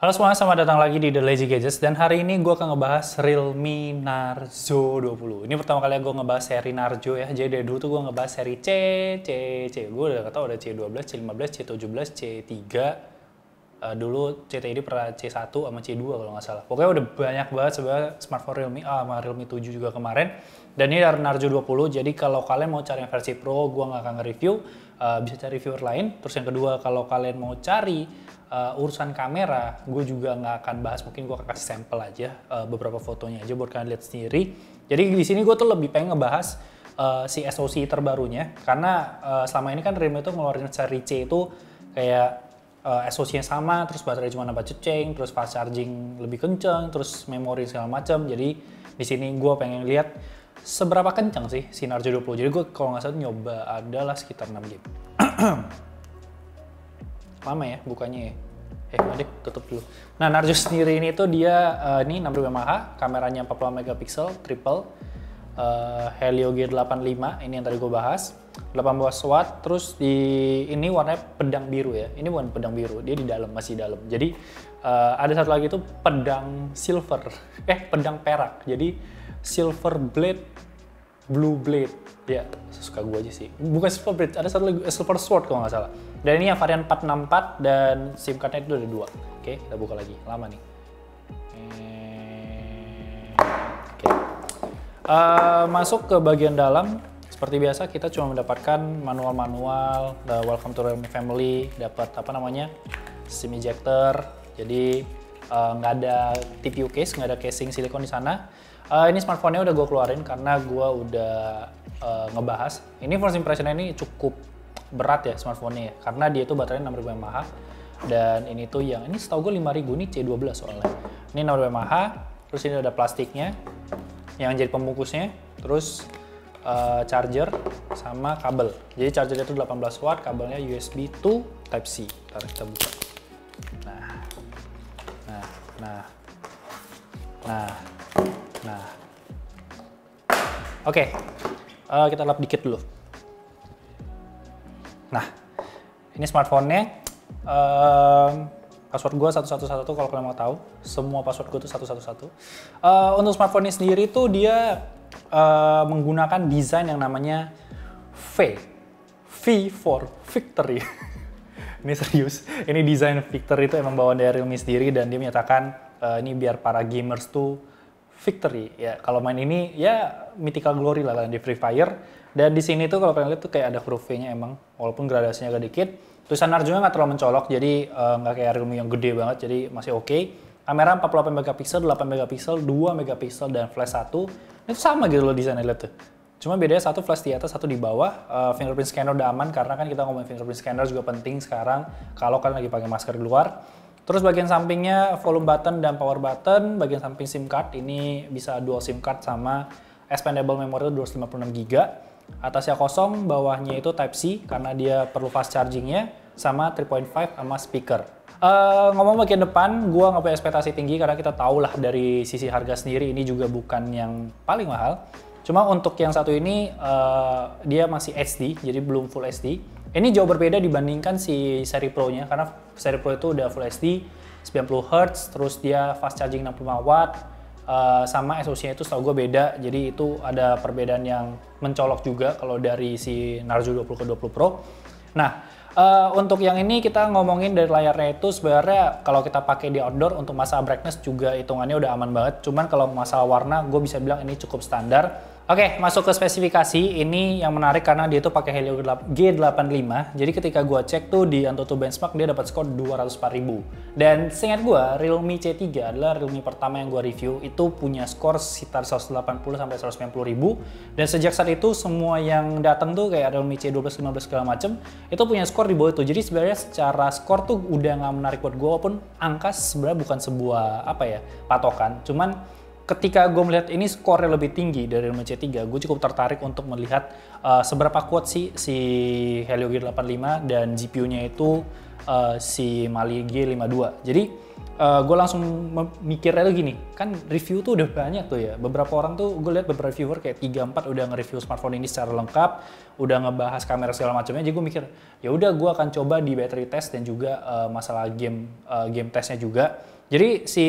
Halo semuanya, selamat datang lagi di The Lazy Gadgets. Dan hari ini gue akan ngebahas Realme Narzo 20. Ini pertama kali gue ngebahas seri Narzo ya. Jadi dari dulu tuh gue ngebahas seri C. Gue udah tau ada C12, C15, C17, C3. Dulu CTID pernah C1 sama C2 kalau nggak salah. Pokoknya udah banyak banget sebenarnya smartphone Realme A sama Realme 7 juga kemarin. Dan ini dari Narzo 20, jadi kalau kalian mau cari yang versi Pro, gue nggak akan nge-review. Bisa cari reviewer lain. Terus yang kedua, kalau kalian mau cari urusan kamera, gue juga nggak akan bahas, mungkin gue akan kasih sampel aja beberapa fotonya aja buat kalian lihat sendiri. Jadi di sini gue tuh lebih pengen ngebahas si SoC terbarunya, karena selama ini kan Realme itu ngeluarin seri C itu kayak SoC-nya sama, terus baterai cuma nambah ceceng, terus fast charging lebih kenceng, terus memori segala macam. Jadi di sini gue pengen lihat seberapa kencang sih si Narzo 20. Jadi gue kalau nggak salah nyoba adalah sekitar 6 game. Lama ya bukanya ya. Deh, tutup dulu. Nah, Narzo sendiri ini tuh dia ini 6000 mAh, kameranya 40 megapiksel, triple, Helio G85, ini yang tadi gue bahas, 18 watt, terus di ini warnanya pedang biru ya. Ini bukan pedang biru, dia di dalam, masih dalam. Jadi ada satu lagi tuh pedang silver, pedang perak. Jadi silver blade, blue blade. Ya, suka gue aja sih. Bukan silver blade, ada satu lagi silver sword kalau nggak salah. Dan ini yang varian 464 dan SIM cardnya itu ada 2. Oke, kita buka lagi. Lama nih. Oke. Masuk ke bagian dalam. Seperti biasa kita cuma mendapatkan manual-manual, welcome to Realme family, dapat apa namanya, SIM ejector. Jadi nggak ada TPU case, nggak ada casing silikon di sana. Ini smartphone-nya udah gue keluarin karena gue udah ngebahas. Ini first impression-nya ini cukup berat ya smartphone-nya ya, karena dia itu baterainya 6000 mAh. Dan ini tuh yang, ini setahu gue 5000, ini C12 soalnya. Ini 6000 mAh, terus ini ada plastiknya yang jadi pembungkusnya, terus charger sama kabel. Jadi chargernya itu 18 watt, kabelnya USB to Type-C. Ntar kita buka. Nah. Oke, kita lap dikit dulu. Nah, ini smartphone-nya. Password gue 111 kalau kalian mau tahu. Semua password gue tuh 111. Untuk smartphone ini sendiri tuh dia menggunakan desain yang namanya V for Victory. Ini serius. Ini desain Victory itu emang bawaan dari Realme sendiri, dan dia menyatakan ini biar para gamers tuh Victory. Ya, kalau main ini ya mythical glory lah kalian di Free Fire. Dan di sini tuh kalau kalian lihat tuh kayak ada huruf V-nya emang, walaupun gradasinya agak dikit. Tulisan Narzo-nya nggak terlalu mencolok, jadi nggak kayak Realme yang gede banget, jadi masih oke. Kamera 48 megapiksel, 8 megapiksel, 2 megapiksel, dan flash 1. Itu sama gitu loh desainnya, lihat tuh. Cuma bedanya satu flash di atas, satu di bawah. Fingerprint scanner udah aman, karena kan kita ngomongin fingerprint scanner juga penting sekarang kalau kalian lagi pakai masker di luar. Terus bagian sampingnya volume button dan power button. Bagian samping SIM card ini bisa dual SIM card sama expandable memory 256 GB. Atasnya kosong, bawahnya itu Type-C karena dia perlu fast chargingnya, sama 3.5 sama speaker. Ngomong bagian depan, gua nggak punya ekspektasi tinggi karena kita tahu lah dari sisi harga sendiri ini juga bukan yang paling mahal. Cuma untuk yang satu ini dia masih HD, jadi belum Full HD. Ini jauh berbeda dibandingkan si seri Pro-nya, karena seri Pro itu udah Full HD, 90 Hz, terus dia fast charging 65 watt, sama SoC-nya itu setahu gue beda, jadi itu ada perbedaan yang mencolok juga kalau dari si Narzo 20 ke 20 Pro. Nah, untuk yang ini kita ngomongin dari layarnya itu sebenarnya kalau kita pakai di outdoor untuk masalah brightness juga hitungannya udah aman banget. Cuman kalau masalah warna gue bisa bilang ini cukup standar. Oke, masuk ke spesifikasi. Ini yang menarik karena dia tuh pakai Helio G85. Jadi ketika gue cek tuh di Antutu Benchmark dia dapat skor 204.000. Dan seingat gue Realme C3 adalah Realme pertama yang gue review itu punya skor sekitar 180 sampai 190.000. Dan sejak saat itu semua yang datang tuh kayak Realme C12, 15 segala macem itu punya skor di bawah itu. Jadi sebenarnya secara skor tuh udah nggak menarik buat gue, walaupun angka sebenarnya bukan sebuah patokan. Cuman ketika gue melihat ini skornya lebih tinggi dari Realme C3, gue cukup tertarik untuk melihat seberapa kuat sih si Helio G85 dan GPU-nya itu si Mali G52. Jadi gue langsung mikirnya tuh gini, kan review tuh udah banyak tuh ya. Beberapa orang tuh, gue lihat beberapa reviewer kayak 3-4 udah nge-review smartphone ini secara lengkap, udah ngebahas kamera segala macamnya. Jadi gue mikir, ya udah gue akan coba di battery test dan juga masalah game testnya juga. Jadi si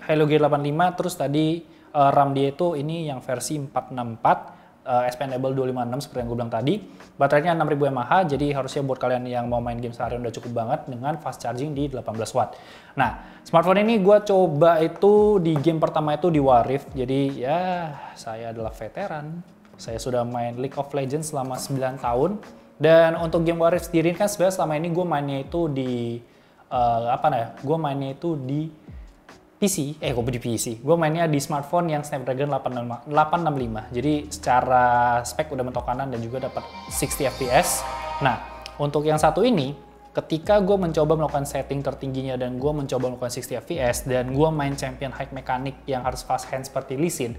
Helio G85 terus tadi RAM dia itu ini yang versi 464. Expandable 256 seperti yang gue bilang tadi. Baterainya 6000 mAh, jadi harusnya buat kalian yang mau main game seharian udah cukup banget dengan fast charging di 18 watt. Nah, smartphone ini gue coba itu di game pertama itu di Warif, jadi ya saya adalah veteran. Saya sudah main League of Legends selama 9 tahun. Dan untuk game Warif sendiri kan sebenarnya selama ini gue mainnya itu di gue mainnya itu di PC, kok di PC? Gue mainnya di smartphone yang Snapdragon 865. Jadi secara spek udah mentok kanan dan juga dapat 60 fps. Nah, untuk yang satu ini, ketika gue mencoba melakukan setting tertingginya dan gue mencoba melakukan 60 fps dan gue main champion high mechanic yang harus fast hand seperti Lee Sin,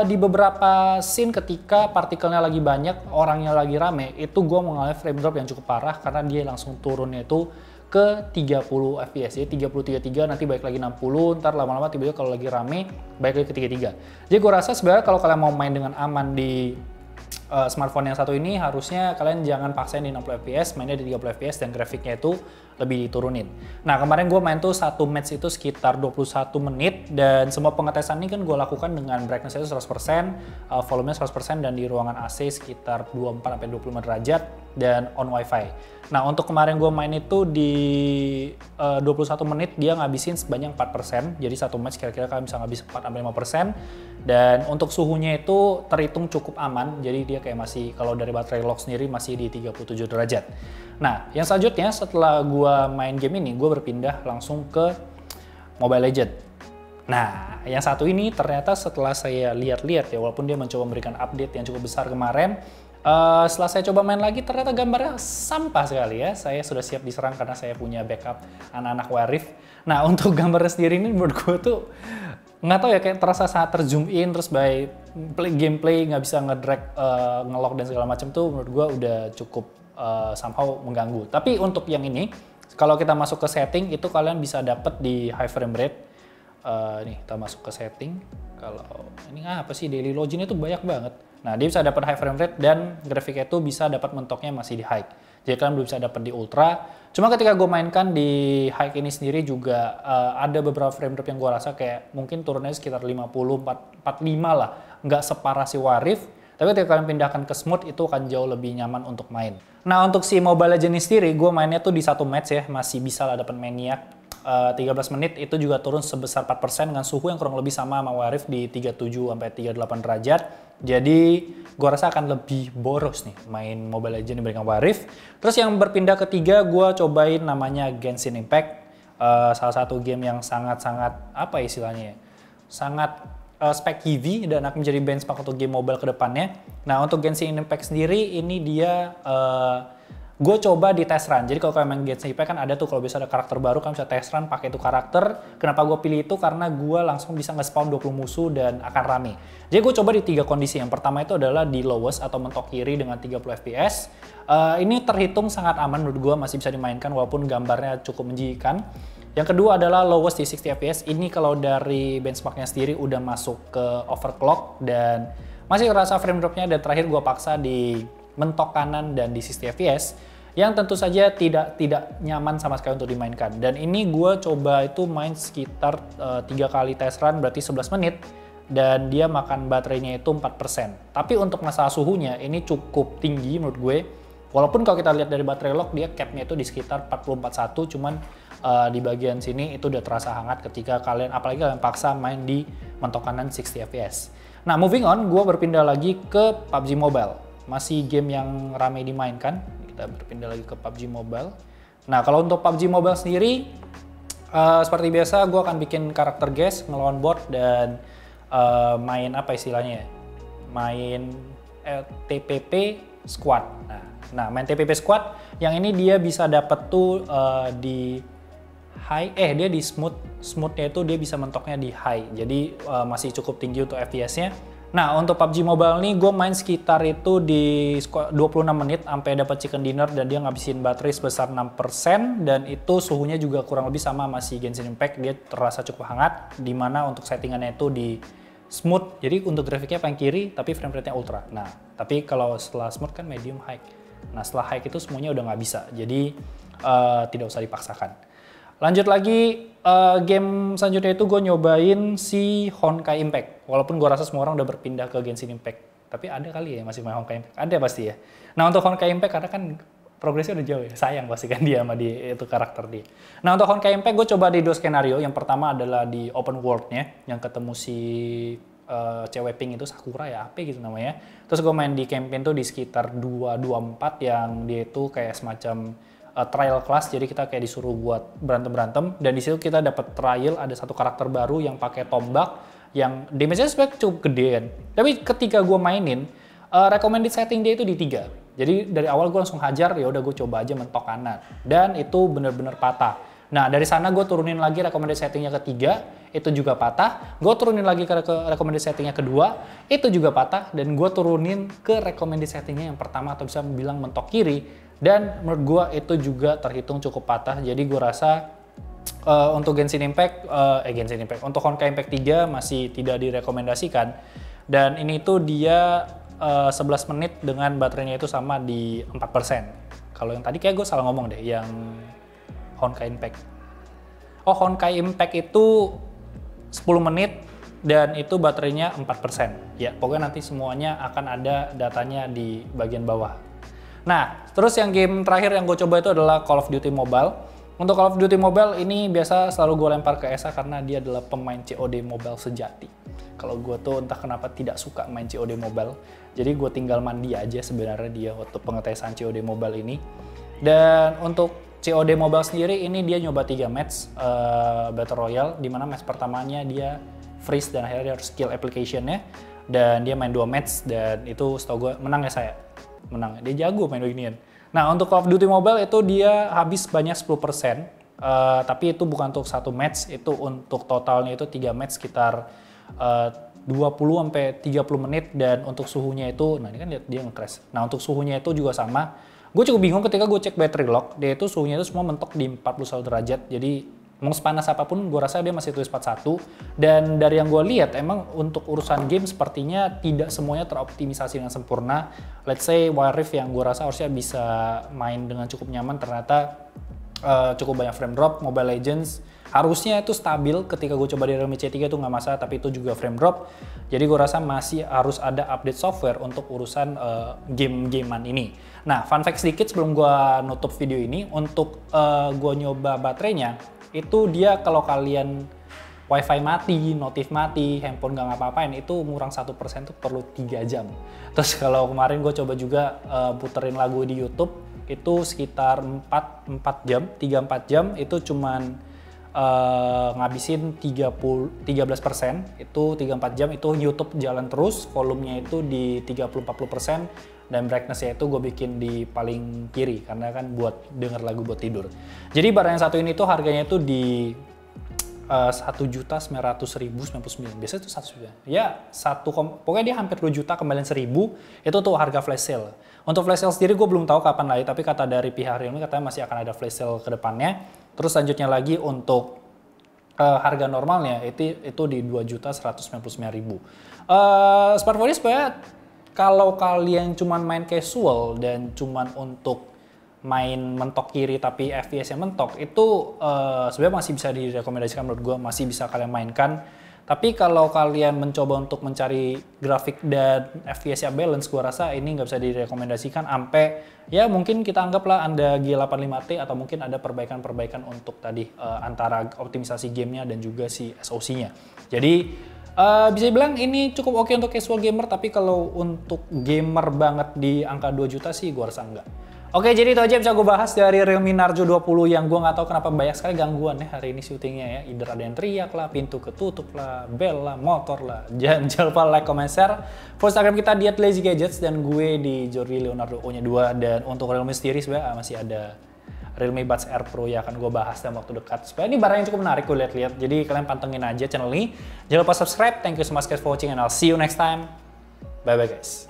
di beberapa scene ketika partikelnya lagi banyak, orangnya lagi rame, itu gue mengalami frame drop yang cukup parah karena dia langsung turunnya itu ke 30 fps, ya 30-33, nanti balik lagi 60, ntar lama-lama tiba-tiba kalau lagi rame, balik lagi ke 33. Jadi gue rasa sebenarnya kalau kalian mau main dengan aman di smartphone yang satu ini, harusnya kalian jangan paksain di 60 fps, mainnya di 30 fps dan grafiknya itu lebih diturunin. Nah, kemarin gue main tuh satu match itu sekitar 21 menit dan semua pengetesan ini kan gue lakukan dengan brightness itu 100%, volumenya 100% dan di ruangan AC sekitar 24-25 derajat dan on wifi. Nah, untuk kemarin gue main itu di 21 menit dia ngabisin sebanyak 4%, jadi satu match kira-kira kalian bisa ngabis 4-5%. Dan untuk suhunya itu terhitung cukup aman, jadi dia kayak masih, kalau dari baterai lock sendiri masih di 37 derajat. Nah, yang selanjutnya setelah gua main game ini, gua berpindah langsung ke Mobile Legends. Nah, yang satu ini ternyata setelah saya lihat-lihat ya, walaupun dia mencoba memberikan update yang cukup besar kemarin, setelah saya coba main lagi ternyata gambarnya sampah sekali ya. Saya sudah siap diserang karena saya punya backup anak-anak Warif. Nah, untuk gambarnya sendiri ini menurut gua tuh nggak tahu ya, kayak terasa sangat terzoom in, terus by gameplay nggak bisa ngedrag, ngelock dan segala macam tuh menurut gue udah cukup somehow mengganggu. Tapi untuk yang ini, kalau kita masuk ke setting itu kalian bisa dapat di high frame rate. Nih kita masuk ke setting. Kalau ini apa sih, daily login itu banyak banget. Nah, dia bisa dapat high frame rate dan grafiknya itu bisa dapat mentoknya masih di high. Jadi kalian belum bisa dapat di ultra. Cuma ketika gue mainkan di high ini sendiri juga ada beberapa frame drop yang gue rasa kayak mungkin turunnya sekitar 50-45 lah. Nggak separah si Warif. Tapi ketika kalian pindahkan ke smooth itu akan jauh lebih nyaman untuk main. Nah, untuk si Mobile Legends ini sendiri gue mainnya tuh di satu match ya. Masih bisa lah dapat Maniac. 13 menit itu juga turun sebesar 4% dengan suhu yang kurang lebih sama Warif di 37-38 derajat. Jadi gue rasa akan lebih boros nih main Mobile Legends dibandingkan Warif. Terus yang berpindah ketiga gue cobain namanya Genshin Impact. Salah satu game yang sangat-sangat apa istilahnya ya, sangat spek heavy dan akan menjadi benchmark untuk game mobile ke depannya. Nah, untuk Genshin Impact sendiri ini dia gue coba di test run. Jadi kalau kalian main Genshin Impact kan ada tuh, kalau bisa ada karakter baru kan bisa test run pakai itu karakter. Kenapa gue pilih itu? Karena gue langsung bisa nge-spawn 20 musuh dan akan rame. Jadi gue coba di 3 kondisi. Yang pertama itu adalah di lowest atau mentok kiri dengan 30 fps. Ini terhitung sangat aman menurut gue, masih bisa dimainkan walaupun gambarnya cukup menjijikan. Yang kedua adalah lowest di 60 fps. Ini kalau dari benchmarknya sendiri udah masuk ke overclock dan masih terasa frame dropnya. Dan terakhir gue paksa di mentok kanan dan di 60 fps yang tentu saja tidak nyaman sama sekali untuk dimainkan. Dan ini gue coba itu main sekitar 3 kali test run, berarti 11 menit dan dia makan baterainya itu 4%. Tapi untuk masalah suhunya ini cukup tinggi menurut gue. Walaupun kalau kita lihat dari baterai lock dia capnya itu di sekitar 44.1, cuman di bagian sini itu udah terasa hangat ketika kalian, apalagi kalian paksa main di mentok kanan 60 fps. Nah, moving on, gue berpindah lagi ke PUBG Mobile. Masih game yang ramai dimainkan. Kita berpindah lagi ke PUBG Mobile. Nah, kalau untuk PUBG Mobile sendiri, seperti biasa gue akan bikin karakter guest, ngelawan bot, dan main apa istilahnya ya? Main TPP squad. Nah, main TPP squad, yang ini dia bisa dapet tuh di high, dia di smoothnya itu dia bisa mentoknya di high. Jadi masih cukup tinggi untuk FPS-nya. Nah, untuk PUBG Mobile nih gue main sekitar itu di 26 menit sampai dapat chicken dinner dan dia ngabisin baterai sebesar 6% dan itu suhunya juga kurang lebih sama masih Genshin Impact, dia terasa cukup hangat dimana untuk settingannya itu di smooth, jadi untuk grafiknya paling kiri tapi frame rate-nya ultra. Nah, tapi kalau setelah smooth kan medium high. Nah, setelah high itu semuanya udah nggak bisa, jadi tidak usah dipaksakan. Lanjut lagi, game selanjutnya itu gue nyobain si Honkai Impact. Walaupun gue rasa semua orang udah berpindah ke Genshin Impact. Tapi ada kali ya yang masih main Honkai Impact. Ada pasti ya. Nah untuk Honkai Impact karena kan progresnya udah jauh ya. Sayang pasti kan dia sama dia, itu karakter dia. Nah untuk Honkai Impact gue coba di 2 skenario. Yang pertama adalah di open world-nya. Yang ketemu si cewek pink itu Sakura ya, apa gitu namanya. Terus gue main di campaign tuh di sekitar 224 yang dia itu kayak semacam trial class, jadi kita kayak disuruh buat berantem dan di situ kita dapat trial ada satu karakter baru yang pakai tombak yang damage-nya sebenarnya cukup gede kan. Tapi ketika gue mainin recommended setting dia itu di 3. Jadi dari awal gue langsung hajar, ya udah gue coba aja mentok kanan dan itu bener-bener patah. Nah dari sana gue turunin lagi recommended settingnya ketiga, itu juga patah. Gue turunin lagi ke recommended settingnya kedua, itu juga patah. Dan gue turunin ke recommended settingnya yang pertama atau bisa bilang mentok kiri. Dan menurut gue itu juga terhitung cukup patah. Jadi gue rasa untuk Genshin Impact, untuk Honkai Impact 3 masih tidak direkomendasikan. Dan ini tuh dia 11 menit dengan baterainya itu sama di 4%. Kalau yang tadi kayak gue salah ngomong deh, yang Honkai Impact. Oh, Honkai Impact itu 10 menit dan itu baterainya 4%. Ya, pokoknya nanti semuanya akan ada datanya di bagian bawah. Nah, terus yang game terakhir yang gue coba itu adalah Call of Duty Mobile. Untuk Call of Duty Mobile ini biasa selalu gue lempar ke Esa karena dia adalah pemain COD Mobile sejati. Kalau gue tuh entah kenapa tidak suka main COD Mobile. Jadi gue tinggal mandi aja sebenarnya dia waktu pengetesan COD Mobile ini. Dan untuk COD Mobile sendiri ini dia nyoba 3 match Battle Royale, dimana match pertamanya dia freeze dan akhirnya dia harus skill application-nya. Dan dia main 2 match dan itu setahu gue menang ya saya. Menang, dia jago main beginian. Nah untuk Call of Duty Mobile itu dia habis banyak 10%, tapi itu bukan untuk satu match, itu untuk totalnya itu 3 match sekitar 20-30 menit dan untuk suhunya itu, nah ini kan lihat dia nge-crash. Nah untuk suhunya itu juga sama. Gue cukup bingung ketika gue cek battery lock, dia itu suhunya itu semua mentok di 41 derajat, jadi mau sepanas apapun gue rasa dia masih tulis 41. Dan dari yang gue lihat emang untuk urusan game sepertinya tidak semuanya teroptimisasi dengan sempurna. Let's say Wild Rift yang gue rasa harusnya bisa main dengan cukup nyaman, ternyata cukup banyak frame drop. Mobile Legends harusnya itu stabil, ketika gue coba di Realme C3 itu nggak masalah, tapi itu juga frame drop. Jadi gue rasa masih harus ada update software untuk urusan game-gamean ini. Nah fun fact sedikit sebelum gue nutup video ini, untuk gue nyoba baterainya itu dia kalau kalian wifi mati, notif mati, handphone nggak ngapa-ngapain, itu ngurang 1% tuh perlu 3 jam. Terus kalau kemarin gue coba juga puterin lagu di YouTube, itu sekitar 3-4 jam, itu cuman ngabisin 13%, itu 3-4 jam, itu YouTube jalan terus, volumenya itu di 30-40%, dan brightness-nya itu gue bikin di paling kiri karena kan buat denger lagu buat tidur. Jadi barang yang satu ini tuh harganya itu di 1.900.099. Biasanya itu 1 juta. Ya, pokoknya dia hampir 2 juta kembalian 1.000. Itu tuh harga flash sale. Untuk flash sale sendiri gue belum tahu kapan lagi, tapi kata dari pihak Realme katanya masih akan ada flash sale ke depannya. Terus selanjutnya lagi untuk harga normalnya itu di 2.199.000. Smartphone ini sebenarnya kalau kalian cuman main casual dan cuman untuk main mentok kiri tapi FPS yang mentok, itu sebenarnya masih bisa direkomendasikan menurut gue, masih bisa kalian mainkan. Tapi kalau kalian mencoba untuk mencari grafik dan FPS yang balance, gue rasa ini nggak bisa direkomendasikan sampai ya mungkin kita anggaplah Anda G85T atau mungkin ada perbaikan-perbaikan untuk tadi antara optimisasi gamenya dan juga si SoC-nya. Jadi bisa dibilang ini cukup oke untuk casual gamer, tapi kalau untuk gamer banget di angka 2 juta sih gue rasa enggak. Oke, jadi itu aja yang bisa gue bahas dari Realme Narzo 20 yang gue nggak tahu kenapa banyak sekali gangguan ya hari ini syutingnya ya. Either ada yang teriak lah, pintu ketutup lah, bel lah, motor lah. Jangan lupa like, comment, share. Follow Instagram kita di @lazygadgets dan gue di Jordi Leonardo O-nya 2. Dan untuk Realme sendiri sebenarnya masih ada Realme Buds Air Pro yang akan gue bahas dalam waktu dekat. Sebenarnya ini barang yang cukup menarik gue lihat-lihat. Jadi kalian pantengin aja channel ini. Jangan lupa subscribe. Thank you so much guys for watching and I'll see you next time. Bye-bye guys.